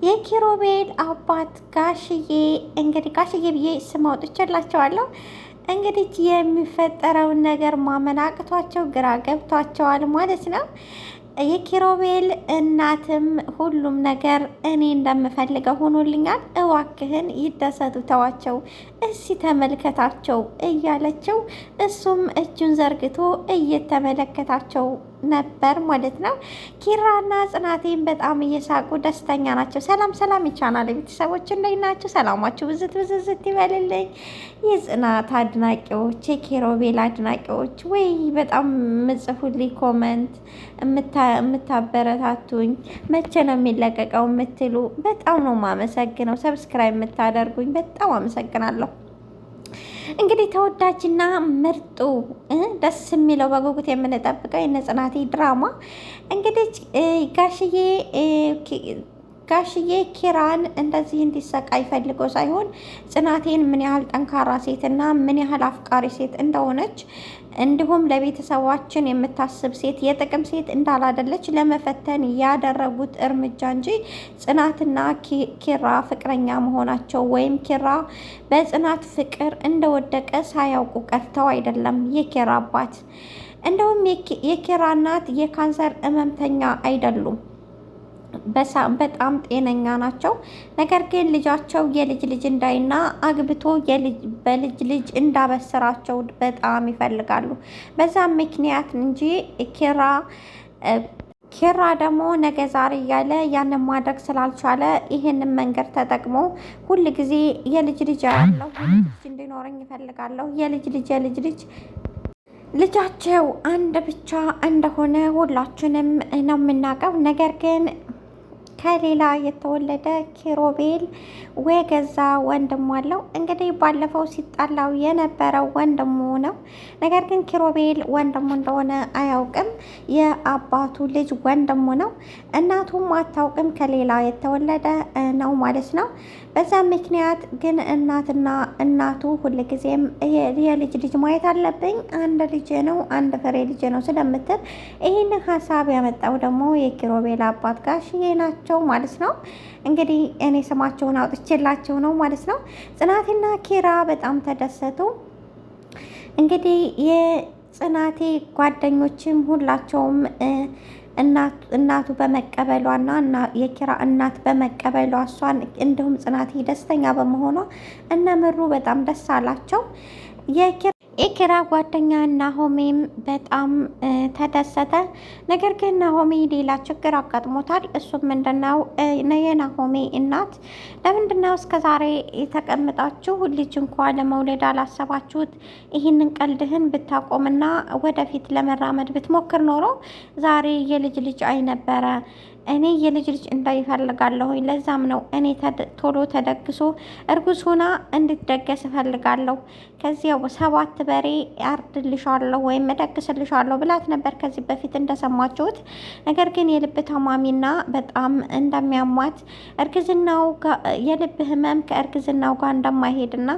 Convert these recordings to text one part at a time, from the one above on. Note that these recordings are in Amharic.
የኪሮቤል አባት ጋሽዬ እንግዲህ ጋሽዬ ብዬ ስም አውጥቼላቸዋለሁ። እንግዲህ የሚፈጠረውን ነገር ማመን አቅቷቸው ግራ ገብቷቸዋል ማለት ነው። የኪሮቤል እናትም ሁሉም ነገር እኔ እንደምፈልገው ሆኖልኛል፣ እዋክህን ይደሰቱ፣ ተዋቸው፣ እስቲ ተመልከታቸው እያለችው እሱም እጁን ዘርግቶ እየተመለከታቸው ነበር ማለት ነው። ኪራና ጽናቴን በጣም እየሳቁ ደስተኛ ናቸው። ሰላም ሰላም ይቻናል ቤተሰቦች እንዴት ናቸው? ሰላማችሁ ብዝት ብዝዝት ይበልልኝ። የጽናት አድናቂዎች፣ የኪሮቤል አድናቂዎች ወይ በጣም ምጽፉልኝ ኮመንት የምታበረታቱኝ መቼ ነው የሚለቀቀው የምትሉ በጣም ነው ማመሰግነው። ሰብስክራይብ የምታደርጉኝ በጣም አመሰግናለሁ። እንግዲህ ተወዳጅና ምርጡ ደስ የሚለው በጉጉት የምንጠብቀው የጽናቴ ድራማ እንግዲህ ጋሽዬ ኪራን እንደዚህ እንዲሰቃይ ፈልጎ ሳይሆን ጽናቴን ምን ያህል ጠንካራ ሴትና ምን ያህል አፍቃሪ ሴት እንደሆነች እንዲሁም ለቤተሰባችን የምታስብ ሴት የጥቅም ሴት እንዳላደለች ለመፈተን ያደረጉት እርምጃ እንጂ ጽናትና ኪራ ፍቅረኛ መሆናቸው ወይም ኪራ በጽናት ፍቅር እንደወደቀ ሳያውቁ ቀርተው አይደለም። የኪራ አባት እንደውም የኪራ እናት የካንሰር ህመምተኛ አይደሉም። በጣም ጤነኛ ናቸው። ነገር ግን ልጃቸው የልጅ ልጅ እንዳይና አግብቶ በልጅ ልጅ እንዳበስራቸው በጣም ይፈልጋሉ። በዛም ምክንያት እንጂ ኪራ ደግሞ ነገ ዛሬ እያለ ያንን ማድረግ ስላልቻለ ይህንን መንገድ ተጠቅሞ ሁል ጊዜ የልጅ ልጅ ያለው ልጅ እንዲኖረኝ ይፈልጋለሁ። የልጅ ልጅ ልጃቸው አንድ ብቻ እንደሆነ ሁላችንም ነው የምናውቀው። ነገር ግን ከሌላ የተወለደ ኪሮቤል ወገዛ ወንድሙ አለው። እንግዲህ ባለፈው ሲጣላው የነበረው ወንድሙ ነው። ነገር ግን ኪሮቤል ወንድሙ እንደሆነ አያውቅም። የአባቱ ልጅ ወንድሙ ነው። እናቱም አታውቅም። ከሌላ የተወለደ ነው ማለት ነው። በዛ ምክንያት ግን እናቱ ሁልጊዜም የልጅ ልጅ ማየት አለብኝ፣ አንድ ልጅ ነው፣ አንድ ፍሬ ልጅ ነው ስለምትል ይህንን ሀሳብ ያመጣው ደግሞ የኪሮቤል አባት ጋሽዬ ናቸው ማለት ነው። እንግዲህ እኔ ስማቸውን አውጥቼላቸው ነው ማለት ነው። ጽናቴና ኪራ በጣም ተደሰቱ። እንግዲህ የጽናቴ ጓደኞችም ሁላቸውም እናቱ በመቀበሏና የኪራ እናት በመቀበሏ እሷን እንዲሁም ጽናቴ ደስተኛ በመሆኗ እነ ምሩ በጣም ደስ አላቸው። የኪራ ጓደኛ ናሆሜም በጣም ተደሰተ። ነገር ግን ናሆሜ ሌላ ችግር አጋጥሞታል። እሱም ምንድነው? የናሆሜ እናት ለምንድነው እስከዛሬ የተቀምጣችሁ ልጅ እንኳ ለመውለድ አላሰባችሁት? ይህንን ቀልድህን ብታቆምና ወደፊት ለመራመድ ብትሞክር ኖሮ ዛሬ የልጅ ልጅ አይነበረ። እኔ የልጅ ልጅ እንዳይፈልጋለሁ። ለዛም ነው እኔ ቶሎ ተደግሶ እርጉዝ ሆና እንድትደገስ እፈልጋለሁ። ከዚያው 7 በሬ አርድልሻለሁ ወይም እደግስልሻለሁ ብላት ነበር ከዚህ በፊት እንደሰማችሁት። ነገር ግን የልብ ታማሚና በጣም እንደሚያሟት እርግዝናው የልብ ህመም ከእርግዝናው ጋር እንደማይሄድና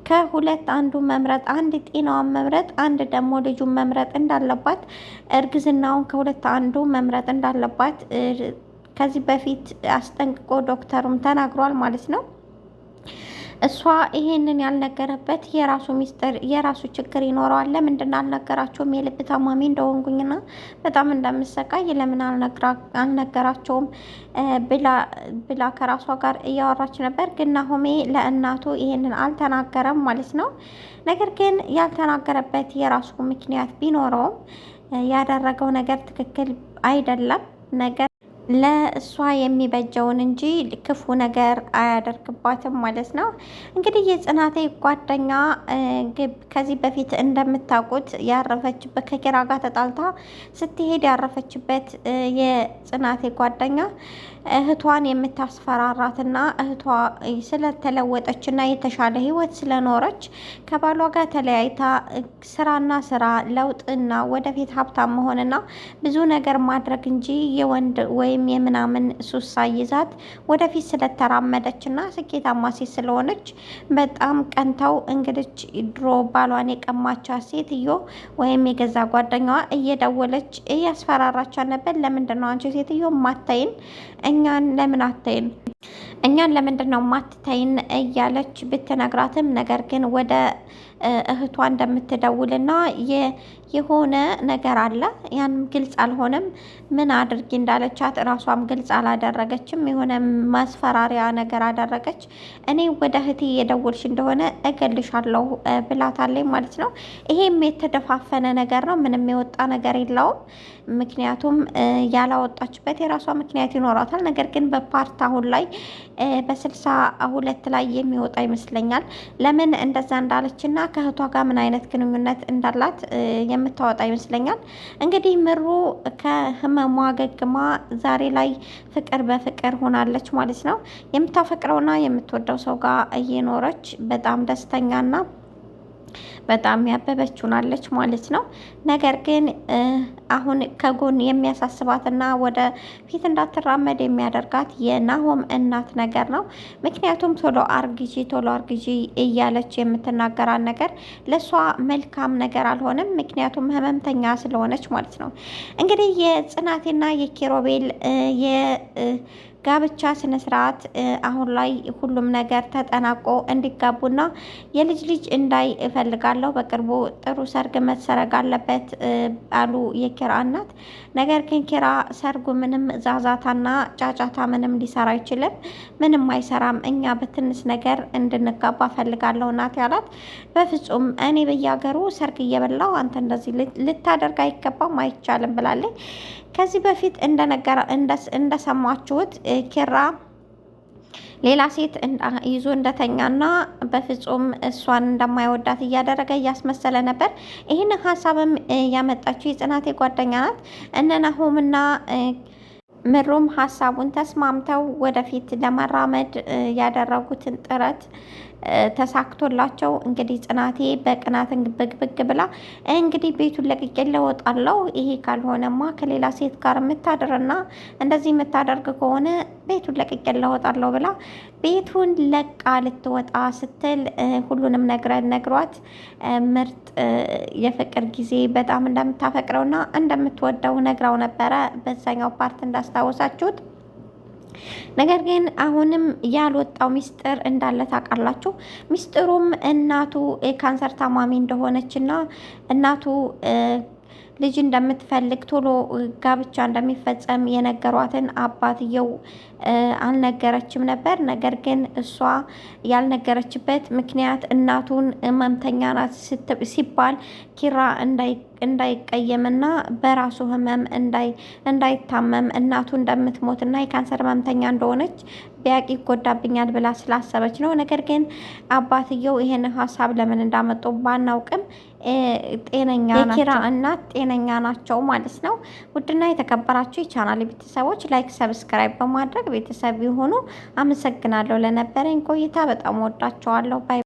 ከሁለት አንዱ መምረጥ፣ አንድ ጤናዋን መምረጥ፣ አንድ ደግሞ ልጁን መምረጥ እንዳለባት እርግዝናውን ከሁለት አንዱ መምረጥ እንዳለባት ከዚህ በፊት አስጠንቅቆ ዶክተሩም ተናግሯል ማለት ነው። እሷ ይሄንን ያልነገረበት የራሱ ሚስጥር የራሱ ችግር ይኖረዋል። ለምንድን አልነገራቸውም? የልብ ታማሚ እንደሆንኩኝና በጣም እንደምሰቃይ ለምን አልነገራቸውም ብላ ከራሷ ጋር እያወራች ነበር። ግን ናሆሜ ለእናቱ ይሄንን አልተናገረም ማለት ነው። ነገር ግን ያልተናገረበት የራሱ ምክንያት ቢኖረውም ያደረገው ነገር ትክክል አይደለም። ነገር ለእሷ የሚበጀውን እንጂ ክፉ ነገር አያደርግባትም ማለት ነው። እንግዲህ የጽናቴ ጓደኛ ከዚህ በፊት እንደምታውቁት ያረፈችበት ከኪራ ጋር ተጣልታ ስትሄድ ያረፈችበት የጽናቴ ጓደኛ እህቷን የምታስፈራራትና እህቷ ስለተለወጠችና የተሻለ ህይወት ስለኖረች ከባሏ ጋር ተለያይታ ስራ ለውጥና ወደፊት ሀብታም መሆንና ብዙ ነገር ማድረግ እንጂ የወንድ ወይም የምናምን ሱስ ሳይዛት ወደፊት ስለተራመደችና ስኬታማ ሴት ስለሆነች በጣም ቀንተው እንግዲህ ድሮ ባሏን የቀማቻት ሴትዮ ወይም የገዛ ጓደኛዋ እየደወለች እያስፈራራቻት ነበር። ለምንድን ነው አንቺ ሴትዮ ማታይን? እኛን ለምን አትይን እኛን ለምንድን ነው ማትተይን እያለች ብትነግራትም ነገር ግን ወደ እህቷ እንደምትደውልና የሆነ ነገር አለ። ያንም ግልጽ አልሆነም። ምን አድርጊ እንዳለቻት እራሷም ግልጽ አላደረገችም። የሆነ ማስፈራሪያ ነገር አደረገች። እኔ ወደ እህቴ የደወልሽ እንደሆነ እገልሻለሁ ብላታለች ማለት ነው። ይሄም የተደፋፈነ ነገር ነው። ምንም የወጣ ነገር የለውም። ምክንያቱም ያላወጣችበት የራሷ ምክንያት ይኖራታል። ነገር ግን በፓርት አሁን ላይ በ62 ላይ የሚወጣ ይመስለኛል። ለምን እንደዛ እንዳለችና ከእህቷ ጋር ምን አይነት ግንኙነት እንዳላት የምታወጣ ይመስለኛል። እንግዲህ ምሩ ከህመሟ አገግማ ዛሬ ላይ ፍቅር በፍቅር ሆናለች ማለት ነው። የምታፈቅረውና የምትወደው ሰው ጋር እየኖረች በጣም ደስተኛና በጣም ያበበች ሆናለች ማለት ነው። ነገር ግን አሁን ከጎን የሚያሳስባትና ወደ ፊት እንዳትራመድ የሚያደርጋት የናሆም እናት ነገር ነው። ምክንያቱም ቶሎ አርግዢ እያለች የምትናገራት ነገር ለእሷ መልካም ነገር አልሆነም። ምክንያቱም ህመምተኛ ስለሆነች ማለት ነው። እንግዲህ የጽናቴና የኪሮቤል ጋብቻ ስነ ስርዓት አሁን ላይ ሁሉም ነገር ተጠናቆ እንዲጋቡና የልጅ ልጅ እንዳይ እፈልጋለሁ። በቅርቡ ጥሩ ሰርግ መሰረግ አለበት አሉ የኪራ እናት። ነገር ግን ኪራ ሰርጉ ምንም ዛዛታና ጫጫታ ምንም ሊሰራ አይችልም። ምንም አይሰራም። እኛ በትንሽ ነገር እንድንጋባ እፈልጋለሁ እናት ያላት። በፍጹም እኔ በየሀገሩ ሰርግ እየበላው አንተ እንደዚህ ልታደርግ አይገባም፣ አይቻልም ብላለች። ከዚህ በፊት እንደሰማችሁት ኪራ ሌላ ሴት ይዞ እንደተኛና በፍጹም እሷን እንደማይወዳት እያደረገ እያስመሰለ ነበር። ይህን ሀሳብም ያመጣችው የጽናቴ ጓደኛ ናት። እነ ናሆምና ምሩም ሀሳቡን ተስማምተው ወደፊት ለመራመድ ያደረጉትን ጥረት ተሳክቶላቸው እንግዲህ ጽናቴ በቅናት ብግብግ ብላ እንግዲህ ቤቱን ለቅቄ እወጣለሁ፣ ይሄ ካልሆነማ ከሌላ ሴት ጋር የምታድርና እንደዚህ የምታደርግ ከሆነ ቤቱን ለቅቄ እወጣለሁ ብላ ቤቱን ለቃ ልትወጣ ስትል ሁሉንም ነግሯት ምርጥ የፍቅር ጊዜ በጣም እንደምታፈቅረውና እንደምትወደው ነግራው ነበረ በዛኛው ፓርት እንዳስታወሳችሁት። ነገር ግን አሁንም ያልወጣው ሚስጥር እንዳለ ታውቃላችሁ። ሚስጥሩም እናቱ የካንሰር ታማሚ እንደሆነችና እናቱ ልጅ እንደምትፈልግ ቶሎ ጋብቻ እንደሚፈጸም የነገሯትን አባትየው አልነገረችም ነበር። ነገር ግን እሷ ያልነገረችበት ምክንያት እናቱን ህመምተኛ ናት ሲባል ኪራ እንዳይቀየምና በራሱ ህመም እንዳይታመም እናቱ እንደምትሞትና የካንሰር ህመምተኛ እንደሆነች ቢያቅ ይጎዳብኛል ብላ ስላሰበች ነው። ነገር ግን አባትየው ይሄን ሀሳብ ለምን እንዳመጡ ባናውቅም ጤነኛ ናቸው። የኪራ እናት ጤነኛ ናቸው ማለት ነው። ውድና የተከበራችሁ የቻናል ቤተሰቦች ላይክ፣ ሰብስክራይብ በማድረግ ቤተሰብ የሆኑ አመሰግናለሁ ለነበረኝ ቆይታ። በጣም ወዳቸዋለሁ። ባይ